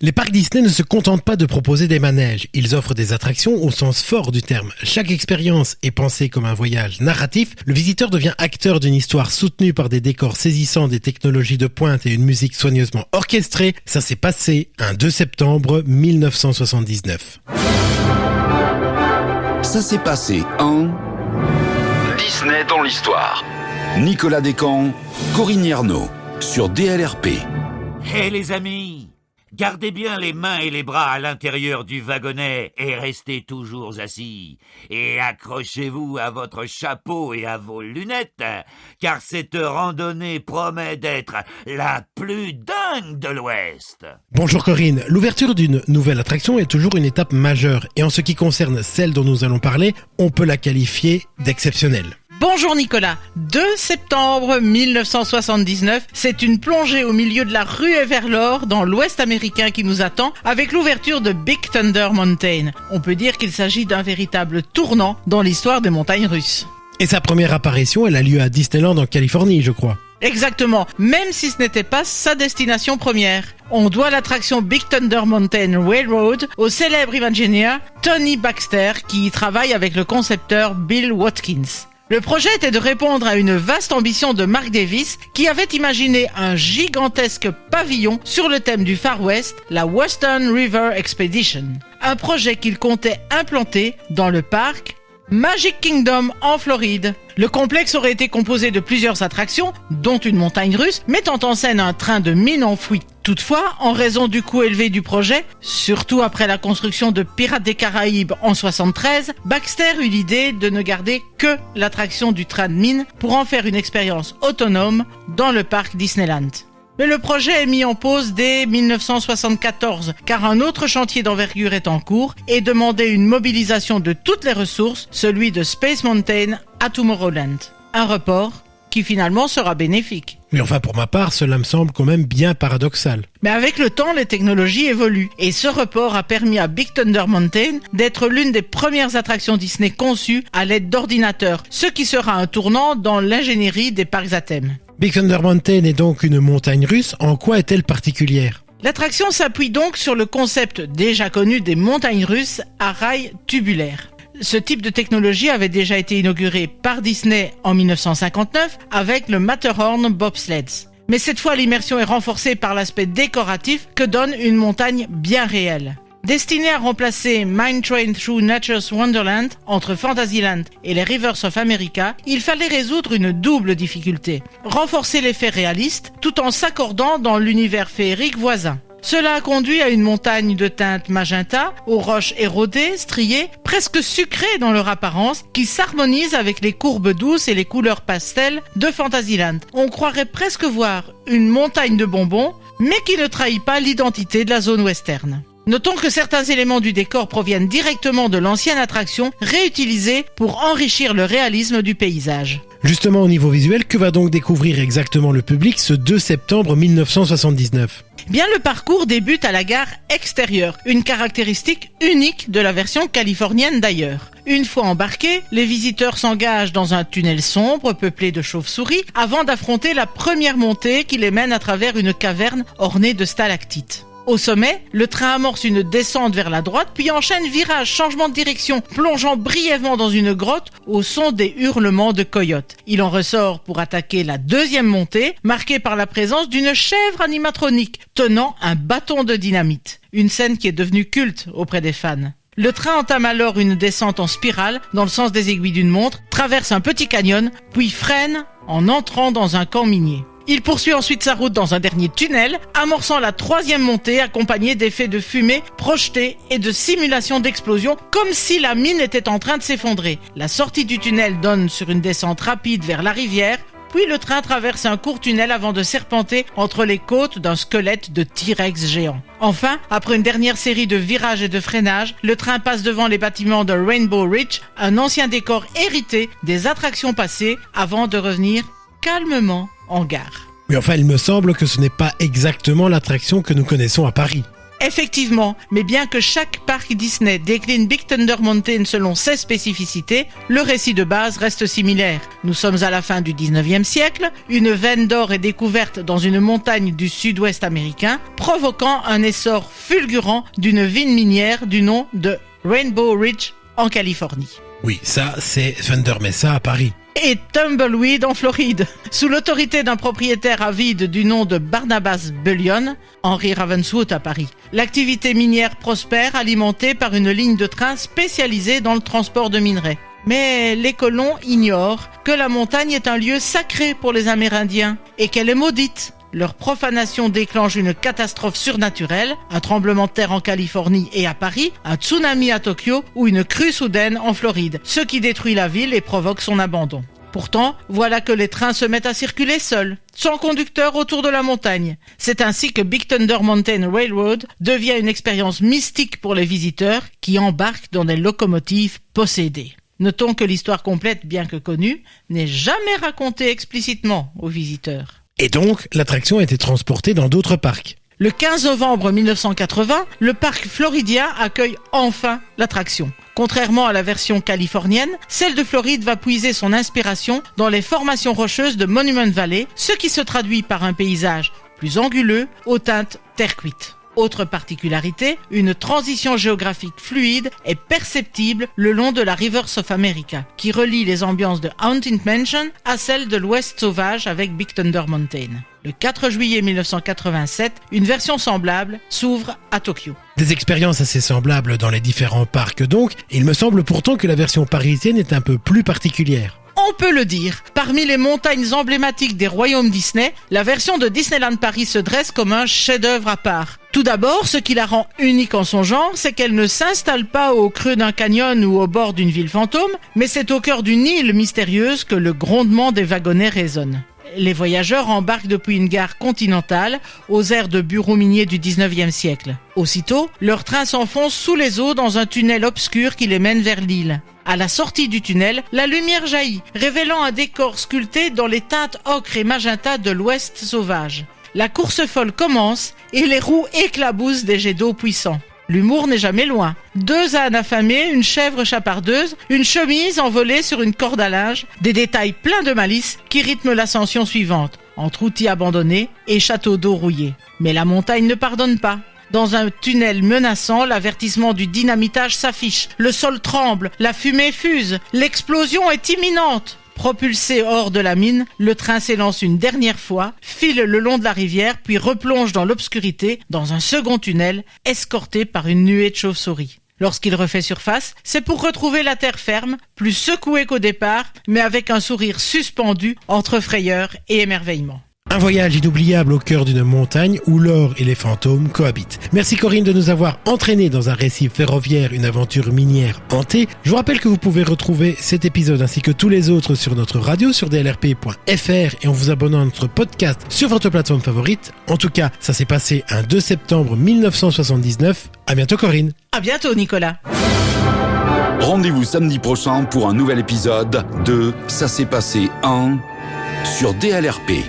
Les parcs Disney ne se contentent pas de proposer des manèges, ils offrent des attractions au sens fort du terme. Chaque expérience est pensée comme un voyage narratif, le visiteur devient acteur d'une histoire soutenue par des décors saisissants, des technologies de pointe et une musique soigneusement orchestrée. Ça s'est passé un 2 septembre 1979. Ça s'est passé en... Disney dans l'histoire. Nicolas Descamps, Corinne Yerno, sur DLRP. Hé les amis, gardez bien les mains et les bras à l'intérieur du wagonnet et restez toujours assis. Et accrochez-vous à votre chapeau et à vos lunettes, car cette randonnée promet d'être la plus dingue de l'Ouest. Bonjour Corinne, l'ouverture d'une nouvelle attraction est toujours une étape majeure et en ce qui concerne celle dont nous allons parler, on peut la qualifier d'exceptionnelle. Bonjour Nicolas, 2 septembre 1979, c'est une plongée au milieu de la ruée vers l'or dans l'Ouest américain qui nous attend avec l'ouverture de Big Thunder Mountain. On peut dire qu'il s'agit d'un véritable tournant dans l'histoire des montagnes russes. Et sa première apparition, elle a lieu à Disneyland en Californie, je crois. Exactement, même si ce n'était pas sa destination première. On doit l'attraction Big Thunder Mountain Railroad au célèbre Imagineer Tony Baxter qui y travaille avec le concepteur Bill Watkins. Le projet était de répondre à une vaste ambition de Mark Davis qui avait imaginé un gigantesque pavillon sur le thème du Far West, la Western River Expedition. Un projet qu'il comptait implanter dans le parc Magic Kingdom en Floride. Le complexe aurait été composé de plusieurs attractions, dont une montagne russe, mettant en scène un train de mine enfoui. Toutefois, en raison du coût élevé du projet, surtout après la construction de Pirates des Caraïbes en 1973, Baxter eut l'idée de ne garder que l'attraction du train de mine pour en faire une expérience autonome dans le parc Disneyland. Mais le projet est mis en pause dès 1974, car un autre chantier d'envergure est en cours et demandait une mobilisation de toutes les ressources, celui de Space Mountain à Tomorrowland. Un report qui finalement sera bénéfique. Mais enfin, pour ma part, cela me semble quand même bien paradoxal. Mais avec le temps, les technologies évoluent. Et ce report a permis à Big Thunder Mountain d'être l'une des premières attractions Disney conçues à l'aide d'ordinateurs, ce qui sera un tournant dans l'ingénierie des parcs à thème. Big Thunder Mountain est donc une montagne russe. En quoi est-elle particulière ? L'attraction s'appuie donc sur le concept déjà connu des montagnes russes à rails tubulaires. Ce type de technologie avait déjà été inauguré par Disney en 1959 avec le Matterhorn Bobsleds. Mais cette fois, l'immersion est renforcée par l'aspect décoratif que donne une montagne bien réelle. Destinée à remplacer Mine Train Through Nature's Wonderland entre Fantasyland et les Rivers of America, il fallait résoudre une double difficulté. Renforcer l'effet réaliste tout en s'accordant dans l'univers féerique voisin. Cela a conduit à une montagne de teinte magenta, aux roches érodées, striées, presque sucrées dans leur apparence, qui s'harmonise avec les courbes douces et les couleurs pastel de Fantasyland. On croirait presque voir une montagne de bonbons, mais qui ne trahit pas l'identité de la zone western. Notons que certains éléments du décor proviennent directement de l'ancienne attraction, réutilisés pour enrichir le réalisme du paysage. Justement, au niveau visuel, que va donc découvrir exactement le public ce 2 septembre 1979 ? Bien, le parcours débute à la gare extérieure, une caractéristique unique de la version californienne d'ailleurs. Une fois embarqués, les visiteurs s'engagent dans un tunnel sombre peuplé de chauves-souris avant d'affronter la première montée qui les mène à travers une caverne ornée de stalactites. Au sommet, le train amorce une descente vers la droite, puis enchaîne virage, changement de direction, plongeant brièvement dans une grotte au son des hurlements de coyotes. Il en ressort pour attaquer la deuxième montée, marquée par la présence d'une chèvre animatronique tenant un bâton de dynamite. Une scène qui est devenue culte auprès des fans. Le train entame alors une descente en spirale, dans le sens des aiguilles d'une montre, traverse un petit canyon, puis freine en entrant dans un camp minier. Il poursuit ensuite sa route dans un dernier tunnel, amorçant la troisième montée accompagnée d'effets de fumée projetés et de simulations d'explosion, comme si la mine était en train de s'effondrer. La sortie du tunnel donne sur une descente rapide vers la rivière, puis le train traverse un court tunnel avant de serpenter entre les côtes d'un squelette de T-Rex géant. Enfin, après une dernière série de virages et de freinages, le train passe devant les bâtiments de Rainbow Ridge, un ancien décor hérité des attractions passées, avant de revenir calmement en gare. Mais enfin, il me semble que ce n'est pas exactement l'attraction que nous connaissons à Paris. Effectivement, mais bien que chaque parc Disney décline Big Thunder Mountain selon ses spécificités, le récit de base reste similaire. Nous sommes à la fin du 19e siècle, une veine d'or est découverte dans une montagne du sud-ouest américain, provoquant un essor fulgurant d'une ville minière du nom de Rainbow Ridge en Californie. Oui, ça, c'est Thunder Mesa à Paris. Et Tumbleweed en Floride, sous l'autorité d'un propriétaire avide du nom de Barnabas Bullion, Henry Ravenswood à Paris. L'activité minière prospère, alimentée par une ligne de train spécialisée dans le transport de minerais. Mais les colons ignorent que la montagne est un lieu sacré pour les Amérindiens et qu'elle est maudite. Leur profanation déclenche une catastrophe surnaturelle, un tremblement de terre en Californie et à Paris, un tsunami à Tokyo ou une crue soudaine en Floride, ce qui détruit la ville et provoque son abandon. Pourtant, voilà que les trains se mettent à circuler seuls, sans conducteur autour de la montagne. C'est ainsi que Big Thunder Mountain Railroad devient une expérience mystique pour les visiteurs qui embarquent dans des locomotives possédées. Notons que l'histoire complète, bien que connue, n'est jamais racontée explicitement aux visiteurs. Et donc, l'attraction a été transportée dans d'autres parcs. Le 15 novembre 1980, le parc floridien accueille enfin l'attraction. Contrairement à la version californienne, celle de Floride va puiser son inspiration dans les formations rocheuses de Monument Valley, ce qui se traduit par un paysage plus anguleux, aux teintes terre cuite. Autre particularité, une transition géographique fluide est perceptible le long de la Rivers of America, qui relie les ambiances de Haunted Mansion à celles de l'Ouest sauvage avec Big Thunder Mountain. Le 4 juillet 1987, une version semblable s'ouvre à Tokyo. Des expériences assez semblables dans les différents parcs donc, il me semble pourtant que la version parisienne est un peu plus particulière. On peut le dire, parmi les montagnes emblématiques des royaumes Disney, la version de Disneyland Paris se dresse comme un chef-d'œuvre à part. Tout d'abord, ce qui la rend unique en son genre, c'est qu'elle ne s'installe pas au creux d'un canyon ou au bord d'une ville fantôme, mais c'est au cœur d'une île mystérieuse que le grondement des wagonnets résonne. Les voyageurs embarquent depuis une gare continentale aux aires de bureaux miniers du 19e siècle. Aussitôt, leur train s'enfonce sous les eaux dans un tunnel obscur qui les mène vers l'île. À la sortie du tunnel, la lumière jaillit, révélant un décor sculpté dans les teintes ocre et magenta de l'Ouest sauvage. La course folle commence et les roues éclaboussent des jets d'eau puissants. L'humour n'est jamais loin. 2 ânes affamés, une chèvre chapardeuse, une chemise envolée sur une corde à linge, des détails pleins de malice qui rythment l'ascension suivante, entre outils abandonnés et châteaux d'eau rouillés. Mais la montagne ne pardonne pas. Dans un tunnel menaçant, l'avertissement du dynamitage s'affiche. Le sol tremble, la fumée fuse, l'explosion est imminente. Propulsé hors de la mine, le train s'élance une dernière fois, file le long de la rivière, puis replonge dans l'obscurité, dans un second tunnel, escorté par une nuée de chauves-souris. Lorsqu'il refait surface, c'est pour retrouver la terre ferme, plus secouée qu'au départ, mais avec un sourire suspendu entre frayeur et émerveillement. Un voyage inoubliable au cœur d'une montagne où l'or et les fantômes cohabitent. Merci Corinne de nous avoir entraînés dans un récit ferroviaire, une aventure minière hantée. Je vous rappelle que vous pouvez retrouver cet épisode ainsi que tous les autres sur notre radio sur dlrp.fr et en vous abonnant à notre podcast sur votre plateforme favorite. En tout cas, ça s'est passé un 2 septembre 1979. À bientôt Corinne. À bientôt Nicolas. Rendez-vous samedi prochain pour un nouvel épisode de Ça s'est passé en sur DLRP.